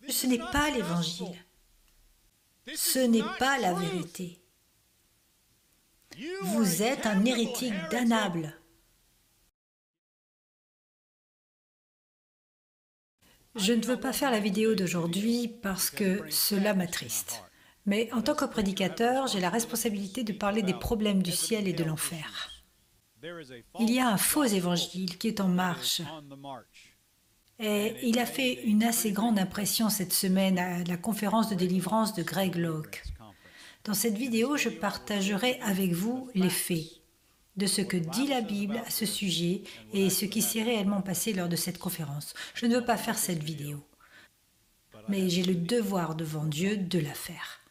Ce n'est pas l'Évangile. Ce n'est pas la vérité. Vous êtes un hérétique damnable. Je ne veux pas faire la vidéo d'aujourd'hui parce que cela m'attriste. Mais en tant que prédicateur, j'ai la responsabilité de parler des problèmes du ciel et de l'enfer. Il y a un faux évangile qui est en marche. Et il a fait une assez grande impression cette semaine à la conférence de délivrance de Greg Locke. Dans cette vidéo, je partagerai avec vous les faits de ce que dit la Bible à ce sujet et ce qui s'est réellement passé lors de cette conférence. Je ne veux pas faire cette vidéo, mais j'ai le devoir devant Dieu de la faire.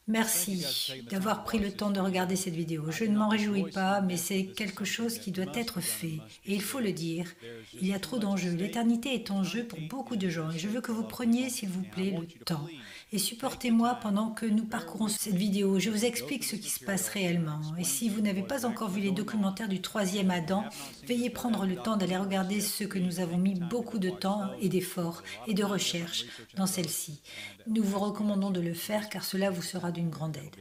Merci d'avoir pris le temps de regarder cette vidéo. Je ne m'en réjouis pas, mais c'est quelque chose qui doit être fait. Et il faut le dire, il y a trop d'enjeux. L'éternité est en jeu pour beaucoup de gens. Et je veux que vous preniez, s'il vous plaît, le temps. Et supportez-moi pendant que nous parcourons cette vidéo. Je vous explique ce qui se passe réellement. Et si vous n'avez pas encore vu les documentaires du troisième Adam, veuillez prendre le temps d'aller regarder ce que nous avons mis beaucoup de temps et d'efforts et de recherche dans celle-ci. Nous vous recommandons de le faire car cela vous sera d'une grande aide.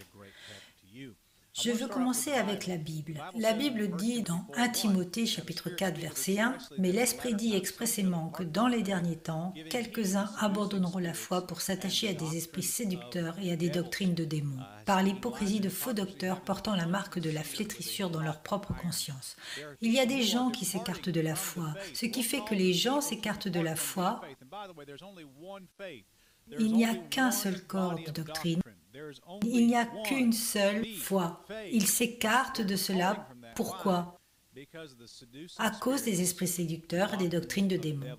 Je veux commencer avec la Bible. La Bible dit dans 1 Timothée chapitre 4 verset 1 « Mais l'Esprit dit expressément que dans les derniers temps, quelques-uns abandonneront la foi pour s'attacher à des esprits séducteurs et à des doctrines de démons, par l'hypocrisie de faux docteurs portant la marque de la flétrissure dans leur propre conscience. » Il y a des gens qui s'écartent de la foi. Ce qui fait que les gens s'écartent de la foi, il n'y a qu'un seul corps de doctrine. Il n'y a qu'une seule foi. Ils s'écartent de cela. Pourquoi? À cause des esprits séducteurs et des doctrines de démons.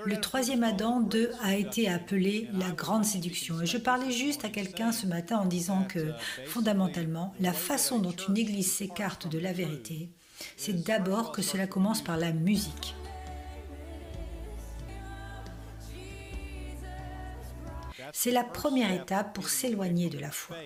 Le troisième Adam 2 a été appelé la grande séduction. Et je parlais juste à quelqu'un ce matin en disant que, fondamentalement, la façon dont une église s'écarte de la vérité, c'est d'abord que cela commence par la musique. C'est la première étape pour s'éloigner de la foi.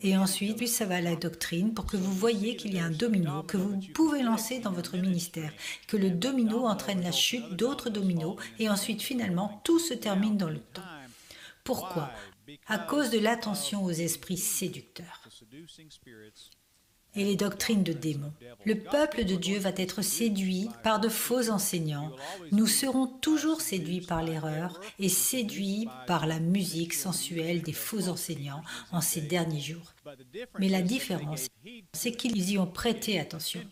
Et ensuite, puis ça va à la doctrine pour que vous voyez qu'il y a un domino que vous pouvez lancer dans votre ministère, que le domino entraîne la chute d'autres dominos et ensuite finalement tout se termine dans le temps. Pourquoi? À cause de l'attention aux esprits séducteurs et les doctrines de démons. Le peuple de Dieu va être séduit par de faux enseignants. Nous serons toujours séduits par l'erreur et séduits par la musique sensuelle des faux enseignants en ces derniers jours. Mais la différence, c'est qu'ils y ont prêté attention.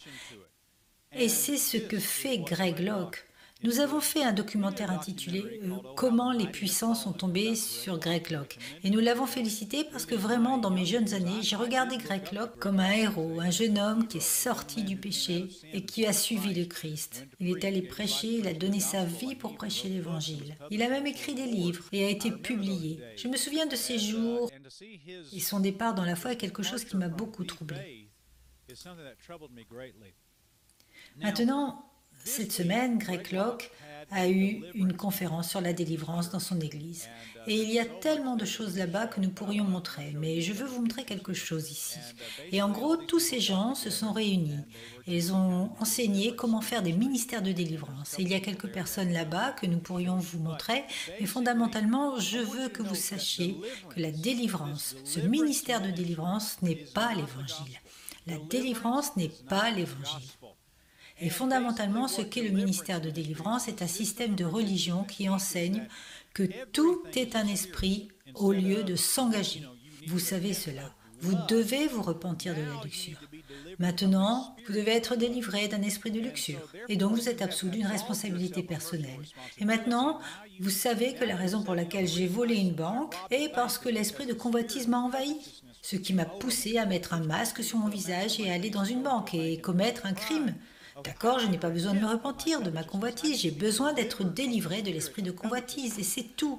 Et c'est ce que fait Greg Locke. Nous avons fait un documentaire intitulé « Comment les puissants sont tombés sur Greg Locke ». Et nous l'avons félicité parce que vraiment, dans mes jeunes années, j'ai regardé Greg Locke comme un héros, un jeune homme qui est sorti du péché et qui a suivi le Christ. Il est allé prêcher, il a donné sa vie pour prêcher l'Évangile. Il a même écrit des livres et a été publié. Je me souviens de ces jours et son départ dans la foi est quelque chose qui m'a beaucoup troublé. Maintenant, cette semaine, Greg Locke a eu une conférence sur la délivrance dans son église. Et il y a tellement de choses là-bas que nous pourrions montrer, mais je veux vous montrer quelque chose ici. Et en gros, tous ces gens se sont réunis. Ils ont enseigné comment faire des ministères de délivrance. Et il y a quelques personnes là-bas que nous pourrions vous montrer, mais fondamentalement, je veux que vous sachiez que la délivrance, ce ministère de délivrance n'est pas l'Évangile. La délivrance n'est pas l'Évangile. Et fondamentalement, ce qu'est le ministère de délivrance est un système de religion qui enseigne que tout est un esprit au lieu de s'engager. Vous savez cela. Vous devez vous repentir de la luxure. Maintenant, vous devez être délivré d'un esprit de luxure. Et donc, vous êtes absous d'une responsabilité personnelle. Et maintenant, vous savez que la raison pour laquelle j'ai volé une banque est parce que l'esprit de convoitise m'a envahi. Ce qui m'a poussé à mettre un masque sur mon visage et à aller dans une banque et commettre un crime. D'accord, je n'ai pas besoin de me repentir de ma convoitise, j'ai besoin d'être délivré de l'esprit de convoitise et c'est tout.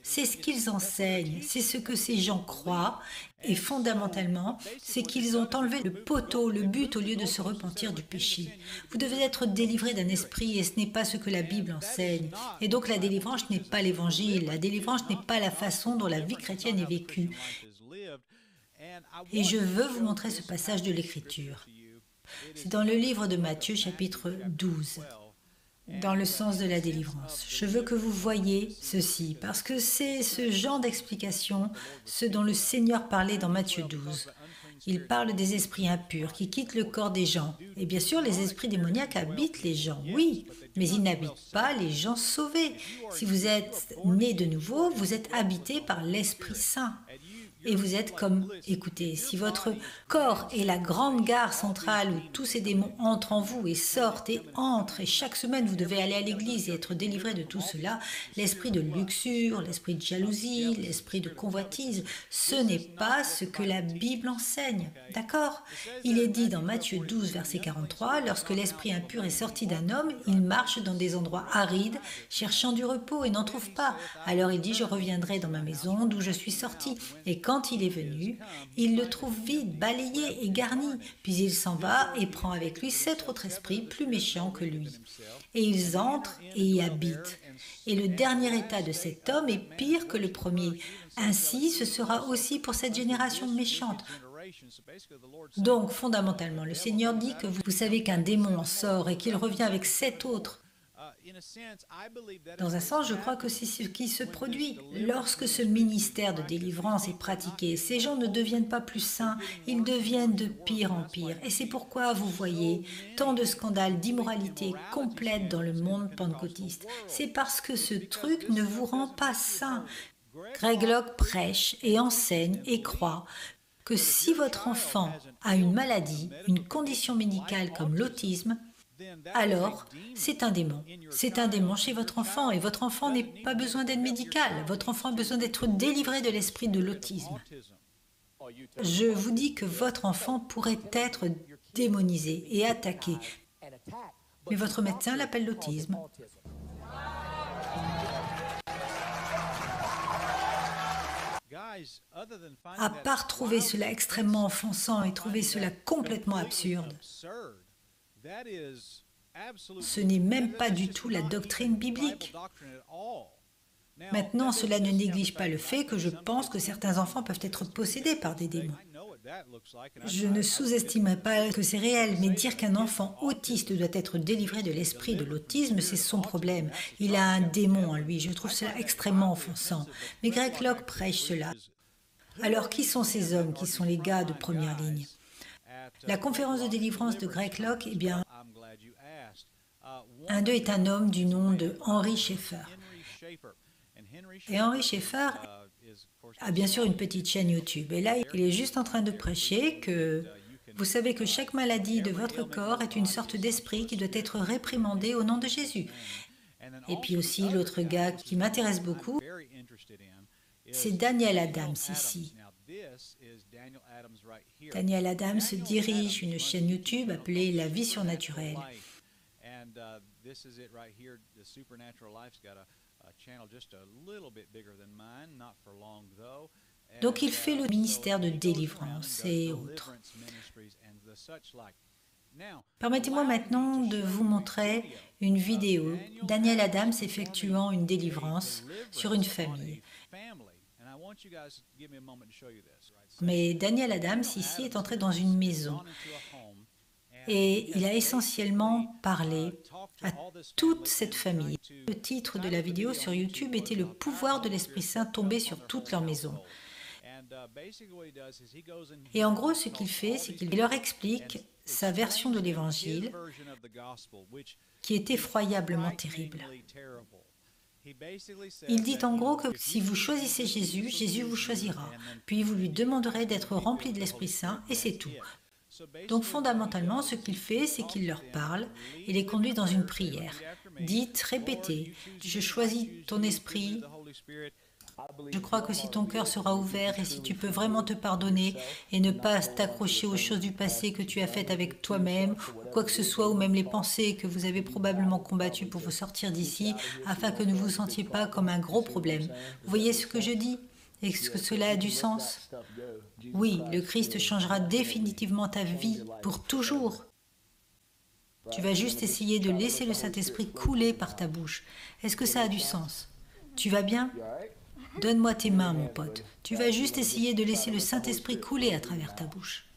C'est ce qu'ils enseignent, c'est ce que ces gens croient, et fondamentalement, c'est qu'ils ont enlevé le poteau, le but, au lieu de se repentir du péché. Vous devez être délivré d'un esprit, et ce n'est pas ce que la Bible enseigne. Et donc la délivrance n'est pas l'évangile, la délivrance n'est pas la façon dont la vie chrétienne est vécue. Et je veux vous montrer ce passage de l'Écriture. C'est dans le livre de Matthieu, chapitre 12. Dans le sens de la délivrance. Je veux que vous voyiez ceci, parce que c'est ce genre d'explication, ce dont le Seigneur parlait dans Matthieu 12. Il parle des esprits impurs qui quittent le corps des gens. Et bien sûr, les esprits démoniaques habitent les gens, oui, mais ils n'habitent pas les gens sauvés. Si vous êtes né de nouveau, vous êtes habité par l'Esprit Saint. Et vous êtes comme, écoutez, si votre corps est la grande gare centrale où tous ces démons entrent en vous et sortent et entrent, et chaque semaine vous devez aller à l'église et être délivré de tout cela, l'esprit de luxure, l'esprit de jalousie, l'esprit de convoitise, ce n'est pas ce que la Bible enseigne, d'accord? Il est dit dans Matthieu 12, verset 43, lorsque l'esprit impur est sorti d'un homme, il marche dans des endroits arides, cherchant du repos et n'en trouve pas. Alors il dit, je reviendrai dans ma maison d'où je suis sorti. Et quand il est venu, il le trouve vide, balayé et garni. Puis il s'en va et prend avec lui 7 autres esprits plus méchants que lui. Et ils entrent et y habitent. Et le dernier état de cet homme est pire que le premier. Ainsi, ce sera aussi pour cette génération méchante. Donc, fondamentalement, le Seigneur dit que vous savez qu'un démon en sort et qu'il revient avec 7 autres. Dans un sens, je crois que c'est ce qui se produit. Lorsque ce ministère de délivrance est pratiqué, ces gens ne deviennent pas plus saints, ils deviennent de pire en pire. Et c'est pourquoi vous voyez tant de scandales d'immoralité complète dans le monde pentecôtiste. C'est parce que ce truc ne vous rend pas saint. Greg Locke prêche et enseigne et croit que si votre enfant a une maladie, une condition médicale comme l'autisme, alors c'est un démon. C'est un démon chez votre enfant et votre enfant n'a pas besoin d'aide médicale. Votre enfant a besoin d'être délivré de l'esprit de l'autisme. Je vous dis que votre enfant pourrait être démonisé et attaqué, mais votre médecin l'appelle l'autisme. À part trouver cela extrêmement offensant et trouver cela complètement absurde, ce n'est même pas du tout la doctrine biblique. Maintenant, cela ne néglige pas le fait que je pense que certains enfants peuvent être possédés par des démons. Je ne sous-estimerai pas que c'est réel, mais dire qu'un enfant autiste doit être délivré de l'esprit de l'autisme, c'est son problème. Il a un démon en lui, je trouve cela extrêmement offensant. Mais Greg Locke prêche cela. Alors qui sont ces hommes qui sont les gars de première ligne? La conférence de délivrance de Greg Locke, eh bien, un d'eux est un homme du nom de Henry Schaeffer. Et Henry Schaeffer a bien sûr une petite chaîne YouTube. Et là, il est juste en train de prêcher que vous savez que chaque maladie de votre corps est une sorte d'esprit qui doit être réprimandé au nom de Jésus. Et puis aussi, l'autre gars qui m'intéresse beaucoup, c'est Daniel Adams ici. Daniel Adams dirige une chaîne YouTube appelée La Vie Surnaturelle. Donc il fait le ministère de délivrance et autres. Permettez-moi maintenant de vous montrer une vidéo. Daniel Adams effectuant une délivrance sur une famille. Mais Daniel Adams ici est entré dans une maison et il a essentiellement parlé à toute cette famille. Le titre de la vidéo sur YouTube était « Le pouvoir de l'Esprit Saint tombé sur toute leur maison ». Et en gros, ce qu'il fait, c'est qu'il leur explique sa version de l'Évangile qui est effroyablement terrible. Il dit en gros que si vous choisissez Jésus, Jésus vous choisira. Puis vous lui demanderez d'être rempli de l'Esprit Saint et c'est tout. Donc fondamentalement, ce qu'il fait, c'est qu'il leur parle et les conduit dans une prière. Dites, répétez, je choisis ton esprit, Je crois que si ton cœur sera ouvert et si tu peux vraiment te pardonner et ne pas t'accrocher aux choses du passé que tu as faites avec toi-même, ou quoi que ce soit, ou même les pensées que vous avez probablement combattues pour vous sortir d'ici, afin que ne vous sentiez pas comme un gros problème. Vous voyez ce que je dis? Est-ce que cela a du sens? Oui, le Christ changera définitivement ta vie pour toujours. Tu vas juste essayer de laisser le Saint-Esprit couler par ta bouche. Est-ce que ça a du sens? Tu vas bien? Donne-moi tes mains, mon pote. Tu vas juste essayer de laisser le Saint-Esprit couler à travers ta bouche.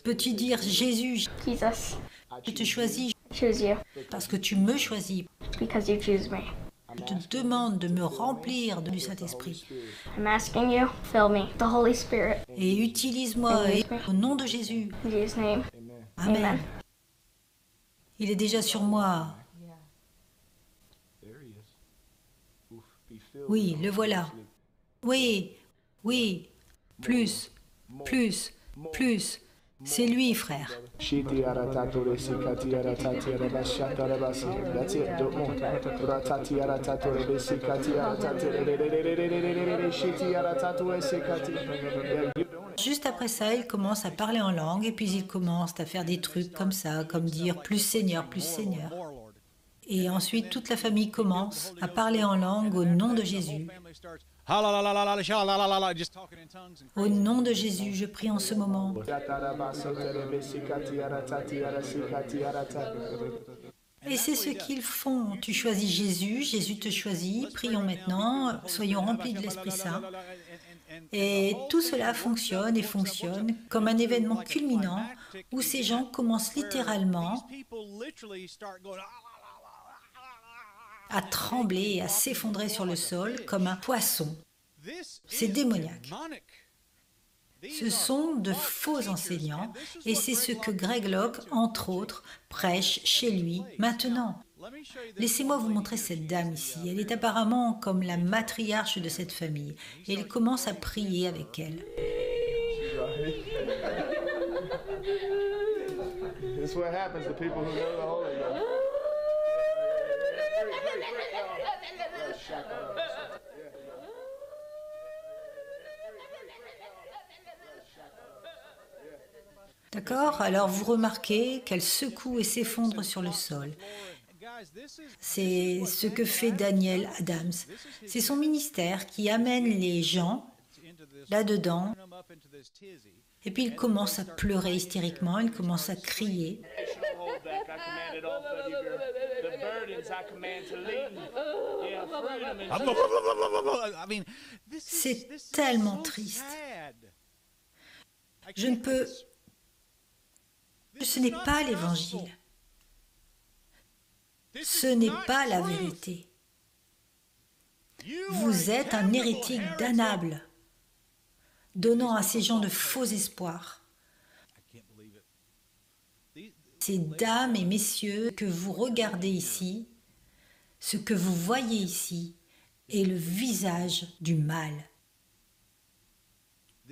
Peux-tu dire, Jésus, Jesus, je te choisis choose you parce que tu me choisis. because you choose me. Je te demande de me remplir du Saint-Esprit. I'm asking you, fill me, the Holy Spirit. Et utilise-moi au nom de Jésus. In Jesus' name, Amen. amen. Il est déjà sur moi. Oui, le voilà. Oui, oui. Plus, plus, plus. C'est lui, frère. That's it, don't more. Juste après ça, il commence à parler en langue et puis il commence à faire des trucs comme ça, comme dire plus Seigneur, plus Seigneur. Et ensuite, toute la famille commence à parler en langue au nom de Jésus. Au nom de Jésus, je prie en ce moment. Et c'est ce qu'ils font. Tu choisis Jésus, Jésus te choisit. Prions maintenant, soyons remplis de l'Esprit Saint. Et tout cela fonctionne et fonctionne comme un événement culminant où ces gens commencent littéralement à trembler et à s'effondrer sur le sol comme un poisson. C'est démoniaque. Ce sont de faux enseignants et c'est ce que Greg Locke, entre autres, prêche chez lui maintenant. Laissez-moi vous montrer cette dame ici. Elle est apparemment comme la matriarche de cette famille et il commence à prier avec elle. This is what happens to people who know the Holy Ghost. D'accord? Alors vous remarquez qu'elle secoue et s'effondre sur le sol. C'est ce que fait Daniel Adams. C'est son ministère qui amène les gens là-dedans. Et puis il commence à pleurer hystériquement, il commence à crier. C'est tellement triste. Je ne peux... Ce n'est pas l'évangile. Ce n'est pas la vérité. Vous êtes un hérétique damnable, donnant à ces gens de faux espoirs. Ces dames et messieurs que vous regardez ici, ce que vous voyez ici, est le visage du mal.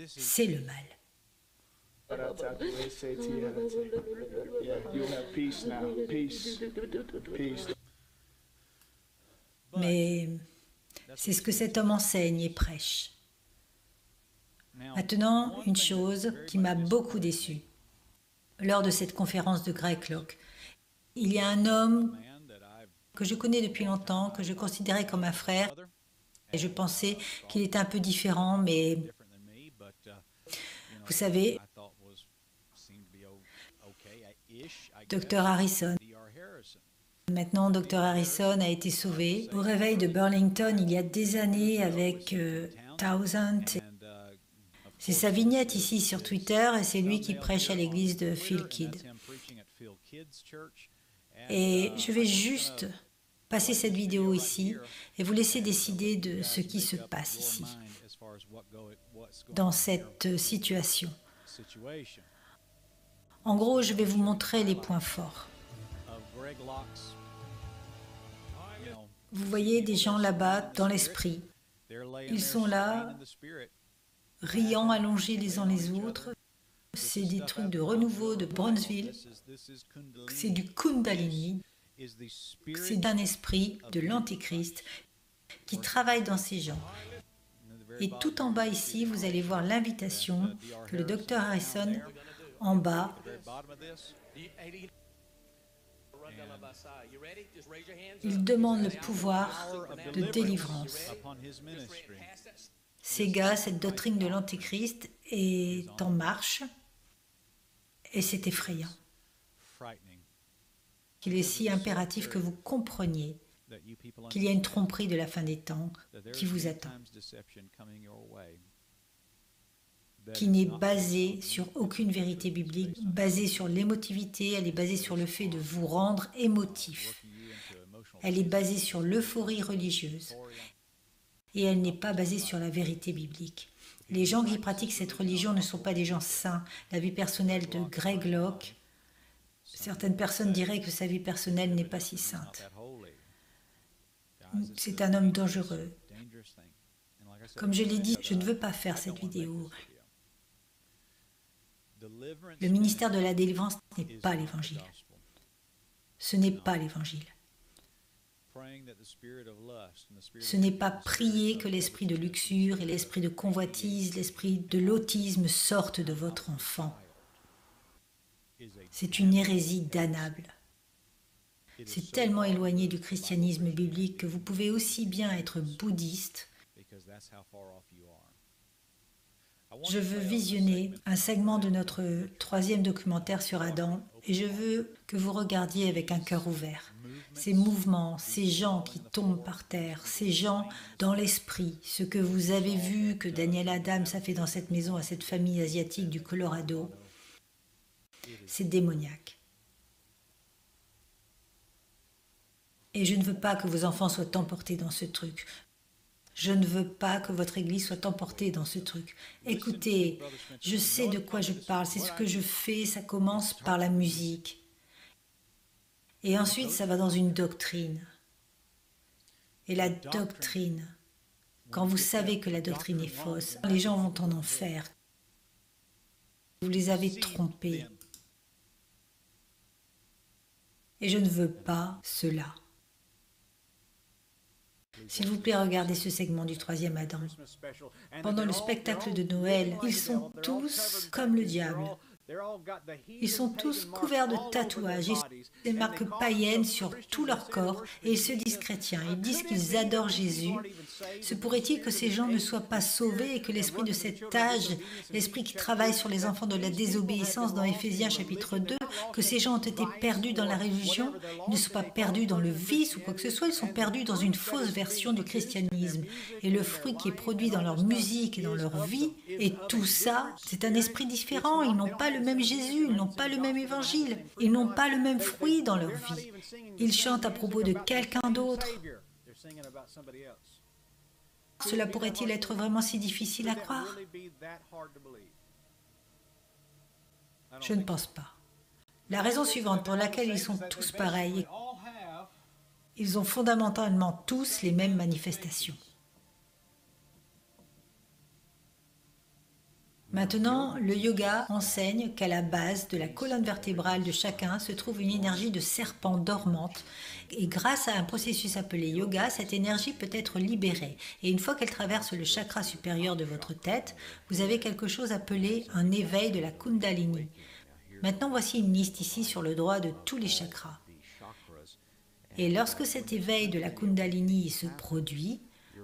C'est le mal. Mais c'est ce que cet homme enseigne et prêche. Maintenant, une chose qui m'a beaucoup déçu. Lors de cette conférence de Greg Locke, il y a un homme que je connais depuis longtemps, que je considérais comme un frère, et je pensais qu'il était un peu différent, mais vous savez, Dr. Harrison. Maintenant, Dr. Harrison a été sauvé au réveil de Burlington il y a des années avec Thousand. C'est sa vignette ici sur Twitter et c'est lui qui prêche à l'église de Phil Kidd. Et je vais juste passer cette vidéo ici et vous laisser décider de ce qui se passe ici, dans cette situation. En gros, je vais vous montrer les points forts. Vous voyez des gens là-bas dans l'esprit. Ils sont là, riant, allongés les uns les autres. C'est des trucs de renouveau de Bronzeville. C'est du Kundalini. C'est d'un esprit de l'Antéchrist. qui travaillent dans ces gens. Et tout en bas ici, vous allez voir l'invitation que le Dr Harrison, en bas, il demande le pouvoir de délivrance. Ces gars, cette doctrine de l'Antéchrist est en marche et c'est effrayant. Il est si impératif que vous compreniez qu'il y a une tromperie de la fin des temps qui vous attend, qui n'est basée sur aucune vérité biblique, basée sur l'émotivité, elle est basée sur le fait de vous rendre émotif. Elle est basée sur l'euphorie religieuse et elle n'est pas basée sur la vérité biblique. Les gens qui pratiquent cette religion ne sont pas des gens saints. La vie personnelle de Greg Locke, certaines personnes diraient que sa vie personnelle n'est pas si sainte. C'est un homme dangereux. Comme je l'ai dit, je ne veux pas faire cette vidéo. Le ministère de la délivrance n'est pas l'évangile. Ce n'est pas l'évangile. Ce n'est pas prier que l'esprit de luxure et l'esprit de convoitise, l'esprit de l'autisme sortent de votre enfant. C'est une hérésie damnable. C'est tellement éloigné du christianisme biblique que vous pouvez aussi bien être bouddhiste. Je veux visionner un segment de notre 3e documentaire sur Adam et je veux que vous regardiez avec un cœur ouvert. Ces mouvements, ces gens qui tombent par terre, ces gens dans l'esprit, ce que vous avez vu que Daniel Adams a fait dans cette maison à cette famille asiatique du Colorado, c'est démoniaque. Et je ne veux pas que vos enfants soient emportés dans ce truc. Je ne veux pas que votre église soit emportée dans ce truc. Écoutez, je sais de quoi je parle, c'est ce que je fais, ça commence par la musique. Et ensuite, ça va dans une doctrine. Et la doctrine, quand vous savez que la doctrine est fausse, les gens vont en enfer. Vous les avez trompés. Et je ne veux pas cela. S'il vous plaît, regardez ce segment du 3e Adam. Pendant le spectacle de Noël, ils sont tous comme le diable. Ils sont tous couverts de tatouages, ils ont des marques païennes sur tout leur corps et ils se disent chrétiens, ils disent qu'ils adorent Jésus. Se pourrait-il que ces gens ne soient pas sauvés et que l'esprit de cet âge, l'esprit qui travaille sur les enfants de la désobéissance dans Éphésiens chapitre 2, que ces gens ont été perdus dans la religion, ils ne sont pas perdus dans le vice ou quoi que ce soit, ils sont perdus dans une fausse version du christianisme. Et le fruit qui est produit dans leur musique et dans leur vie, et tout ça, c'est un esprit différent, ils n'ont pas le même Jésus, ils n'ont pas le même évangile, ils n'ont pas le même fruit dans leur vie. Ils chantent à propos de quelqu'un d'autre. Cela pourrait-il être vraiment si difficile à croire? Je ne pense pas. La raison suivante pour laquelle ils sont tous pareils, ils ont fondamentalement tous les mêmes manifestations. Maintenant, le yoga enseigne qu'à la base de la colonne vertébrale de chacun se trouve une énergie de serpent dormante et grâce à un processus appelé yoga, cette énergie peut être libérée et une fois qu'elle traverse le chakra supérieur de votre tête, vous avez quelque chose appelé un éveil de la Kundalini. Maintenant, voici une liste ici sur le droit de tous les chakras. Et lorsque cet éveil de la Kundalini se produit,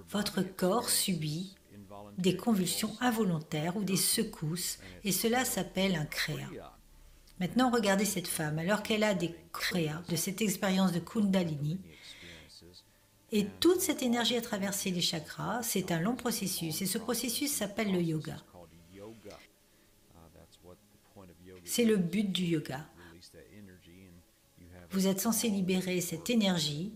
votre corps subit des convulsions involontaires ou des secousses, et cela s'appelle un créa. Maintenant, regardez cette femme, alors qu'elle a des créas de cette expérience de Kundalini, et toute cette énergie a traversé les chakras, c'est un long processus, et ce processus s'appelle le yoga. C'est le but du yoga. Vous êtes censé libérer cette énergie,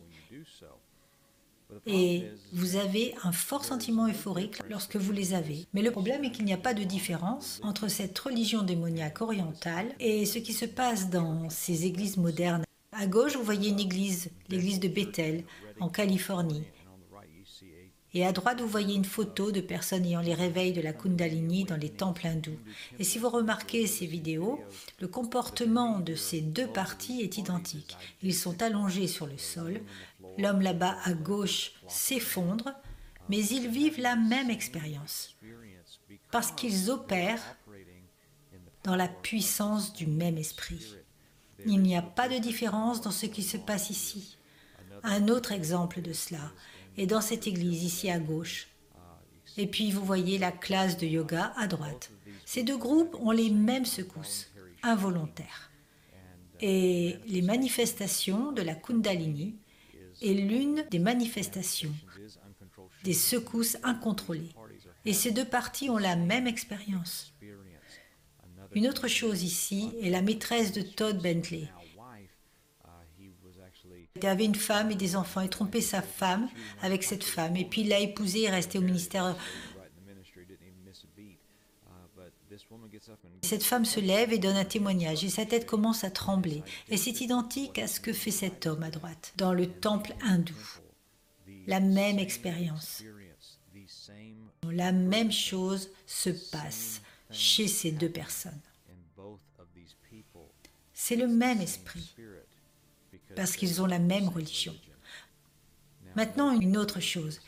et vous avez un fort sentiment euphorique lorsque vous les avez. Mais le problème est qu'il n'y a pas de différence entre cette religion démoniaque orientale et ce qui se passe dans ces églises modernes. À gauche, vous voyez une église, l'église de Bethel, en Californie. Et à droite, vous voyez une photo de personnes ayant les réveils de la Kundalini dans les temples hindous. Et si vous remarquez ces vidéos, le comportement de ces deux parties est identique. Ils sont allongés sur le sol, l'homme là-bas à gauche s'effondre, mais ils vivent la même expérience, parce qu'ils opèrent dans la puissance du même esprit. Il n'y a pas de différence dans ce qui se passe ici. Un autre exemple de cela est dans cette église ici à gauche. Et puis vous voyez la classe de yoga à droite. Ces deux groupes ont les mêmes secousses, involontaires. Et les manifestations de la Kundalini est l'une des manifestations des secousses incontrôlées. Et ces deux parties ont la même expérience. Une autre chose ici est la maîtresse de Todd Bentley. Il avait une femme et des enfants. Il trompait sa femme avec cette femme. Et puis il l'a épousée et est resté au ministère. Cette femme se lève et donne un témoignage. Et sa tête commence à trembler. Et c'est identique à ce que fait cet homme à droite, dans le temple hindou. La même expérience. La même chose se passe chez ces deux personnes. C'est le même esprit, parce qu'ils ont la même religion. Maintenant, une autre chose.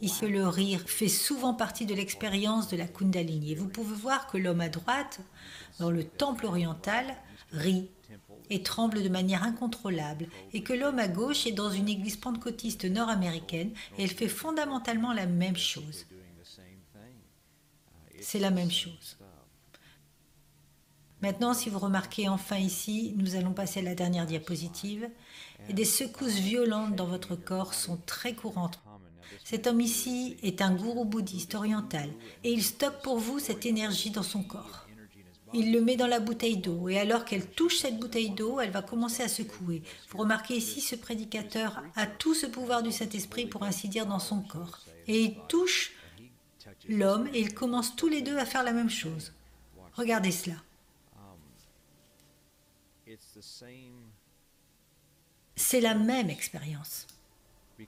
Ici, le rire fait souvent partie de l'expérience de la Kundalini. Et vous pouvez voir que l'homme à droite, dans le temple oriental, rit et tremble de manière incontrôlable, et que l'homme à gauche est dans une église pentecôtiste nord-américaine, et elle fait fondamentalement la même chose. C'est la même chose. Maintenant, si vous remarquez enfin ici, nous allons passer à la dernière diapositive, et des secousses violentes dans votre corps sont très courantes. Cet homme ici est un gourou bouddhiste oriental, et il stocke pour vous cette énergie dans son corps. Il le met dans la bouteille d'eau, et alors qu'elle touche cette bouteille d'eau, elle va commencer à secouer. Vous remarquez ici, ce prédicateur a tout ce pouvoir du Saint-Esprit, pour ainsi dire, dans son corps. Et il touche l'homme, et ils commencent tous les deux à faire la même chose. Regardez cela. C'est la même expérience,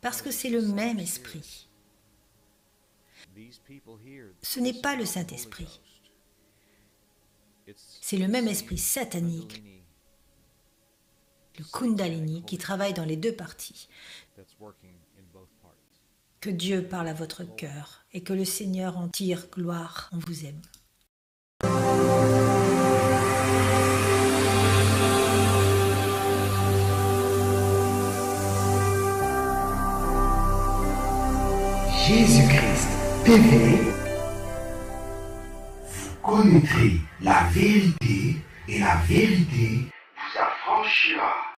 parce que c'est le même esprit. Ce n'est pas le Saint-Esprit. C'est le même esprit satanique, le Kundalini, qui travaille dans les deux parties. Que Dieu parle à votre cœur et que le Seigneur en tire gloire. On vous aime. Jésus-Christ TV, vous connaîtrez la vérité et la vérité vous affranchira.